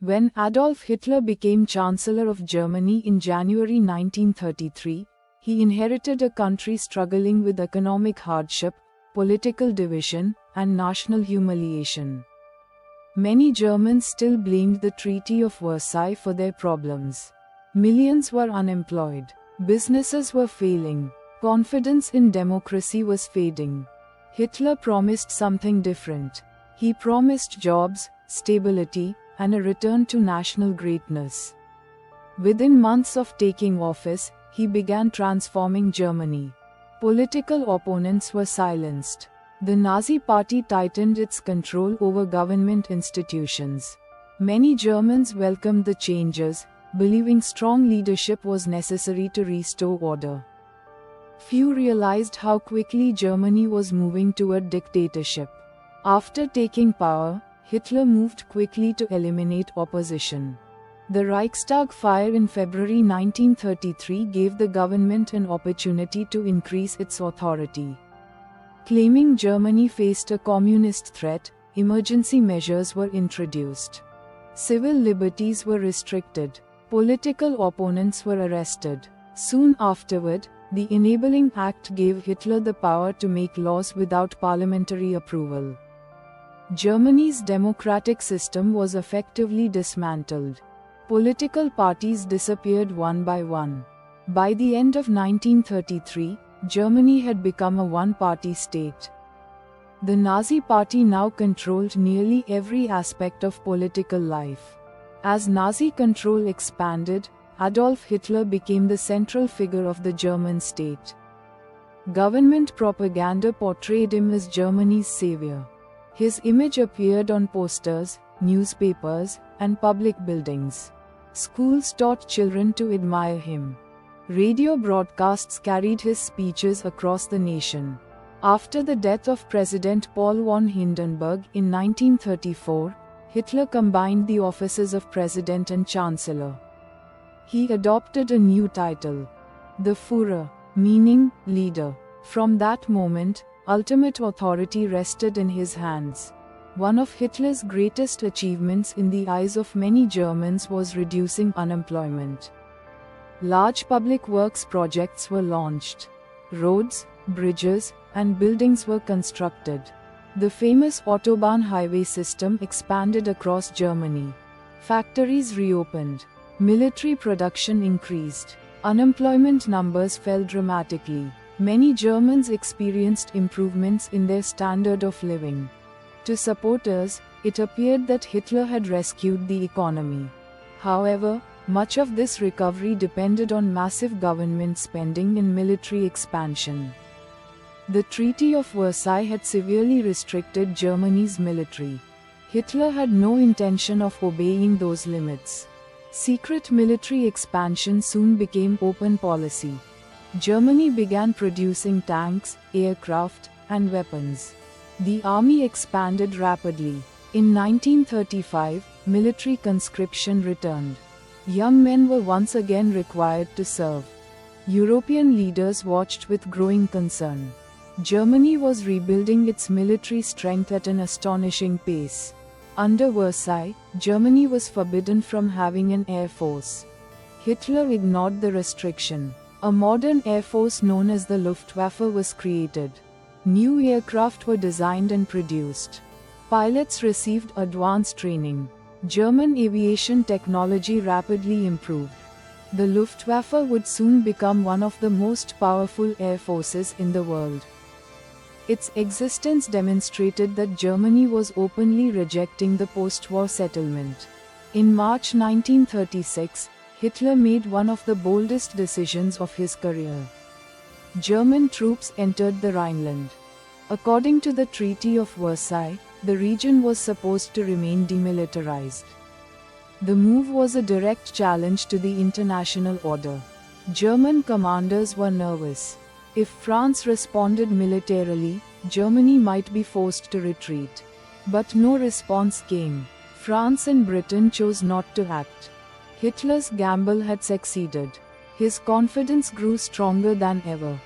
When Adolf Hitler became Chancellor of Germany in January 1933, he inherited a country struggling with economic hardship, political division, and national humiliation. Many Germans still blamed the Treaty of Versailles for their problems. Millions were unemployed, businesses were failing, confidence in democracy was fading. Hitler promised something different. He promised jobs, stability, and a return to national greatness. Within months of taking office, he began transforming Germany. Political opponents were silenced. The Nazi Party tightened its control over government institutions. Many Germans welcomed the changes, believing strong leadership was necessary to restore order. Few realized how quickly Germany was moving toward dictatorship. After taking power, Hitler moved quickly to eliminate opposition. The Reichstag fire in February 1933 gave the government an opportunity to increase its authority. Claiming Germany faced a communist threat, emergency measures were introduced. Civil liberties were restricted. Political opponents were arrested. Soon afterward, the Enabling Act gave Hitler the power to make laws without parliamentary approval. Germany's democratic system was effectively dismantled. Political parties disappeared one by one. By the end of 1933, Germany had become a one-party state. The Nazi Party now controlled nearly every aspect of political life. As Nazi control expanded, Adolf Hitler became the central figure of the German state. Government propaganda portrayed him as Germany's savior. His image appeared on posters, newspapers, and public buildings. Schools taught children to admire him. Radio broadcasts carried his speeches across the nation. After the death of President Paul von Hindenburg in 1934, Hitler combined the offices of President and Chancellor. He adopted a new title, the Führer, meaning leader. From that moment, ultimate authority rested in his hands. One of Hitler's greatest achievements in the eyes of many Germans was reducing unemployment. Large public works projects were launched. Roads, bridges, and buildings were constructed. The famous Autobahn highway system expanded across Germany. Factories reopened. Military production increased. Unemployment numbers fell dramatically. Many Germans experienced improvements in their standard of living. To supporters, it appeared that Hitler had rescued the economy. However, much of this recovery depended on massive government spending and military expansion. The Treaty of Versailles had severely restricted Germany's military. Hitler had no intention of obeying those limits. Secret military expansion soon became open policy. Germany began producing tanks, aircraft, and weapons. The army expanded rapidly. In 1935, military conscription returned. Young men were once again required to serve. European leaders watched with growing concern. Germany was rebuilding its military strength at an astonishing pace. Under Versailles, Germany was forbidden from having an air force. Hitler ignored the restriction. A modern air force known as the Luftwaffe was created. New aircraft were designed and produced. Pilots received advanced training. German aviation technology rapidly improved. The Luftwaffe would soon become one of the most powerful air forces in the world. Its existence demonstrated that Germany was openly rejecting the post-war settlement. In March 1936, Hitler made one of the boldest decisions of his career. German troops entered the Rhineland. According to the Treaty of Versailles, the region was supposed to remain demilitarized. The move was a direct challenge to the international order. German commanders were nervous. If France responded militarily, Germany might be forced to retreat. But no response came. France and Britain chose not to act. Hitler's gamble had succeeded. His confidence grew stronger than ever.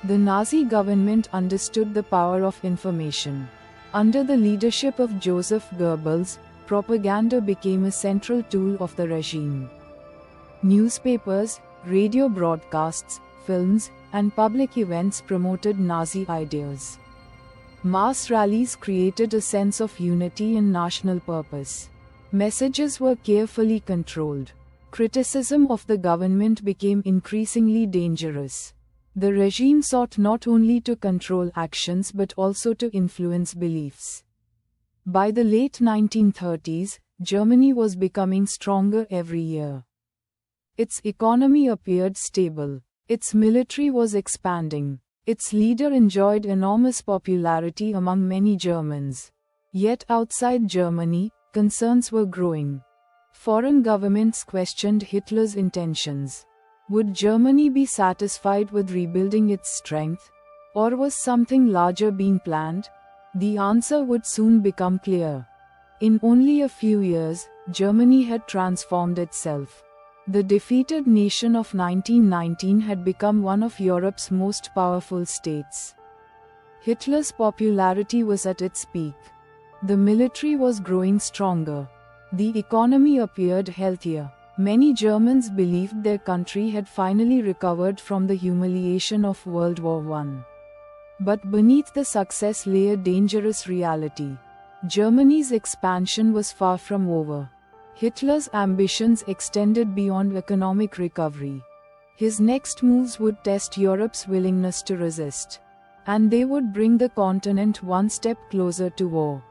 The Nazi government understood the power of information. Under the leadership of Joseph Goebbels, propaganda became a central tool of the regime. Newspapers, radio broadcasts, films, and public events promoted Nazi ideas. Mass rallies created a sense of unity and national purpose. Messages were carefully controlled. Criticism of the government became increasingly dangerous. The regime sought not only to control actions but also to influence beliefs. By the late 1930s, Germany was becoming stronger every year. Its economy appeared stable. Its military was expanding. Its leader enjoyed enormous popularity among many Germans. Yet outside Germany, concerns were growing. Foreign governments questioned Hitler's intentions. Would Germany be satisfied with rebuilding its strength? Or was something larger being planned? The answer would soon become clear. In only a few years, Germany had transformed itself. The defeated nation of 1919 had become one of Europe's most powerful states. Hitler's popularity was at its peak. The military was growing stronger. The economy appeared healthier. Many Germans believed their country had finally recovered from the humiliation of World War I. But beneath the success lay a dangerous reality. Germany's expansion was far from over. Hitler's ambitions extended beyond economic recovery. His next moves would test Europe's willingness to resist. And they would bring the continent one step closer to war.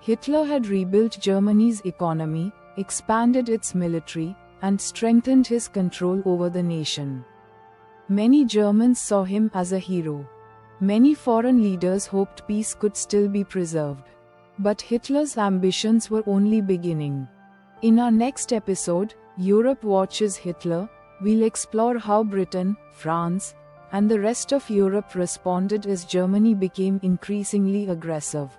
Hitler had rebuilt Germany's economy, expanded its military, and strengthened his control over the nation. Many Germans saw him as a hero. Many foreign leaders hoped peace could still be preserved. But Hitler's ambitions were only beginning. In our next episode, Europe Watches Hitler, we'll explore how Britain, France, and the rest of Europe responded as Germany became increasingly aggressive.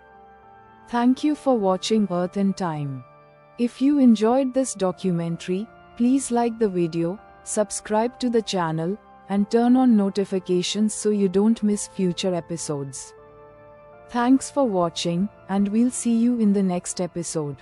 Thank you for watching Earth in Time. If you enjoyed this documentary, please like the video, subscribe to the channel, and turn on notifications so you don't miss future episodes. Thanks for watching, and we'll see you in the next episode.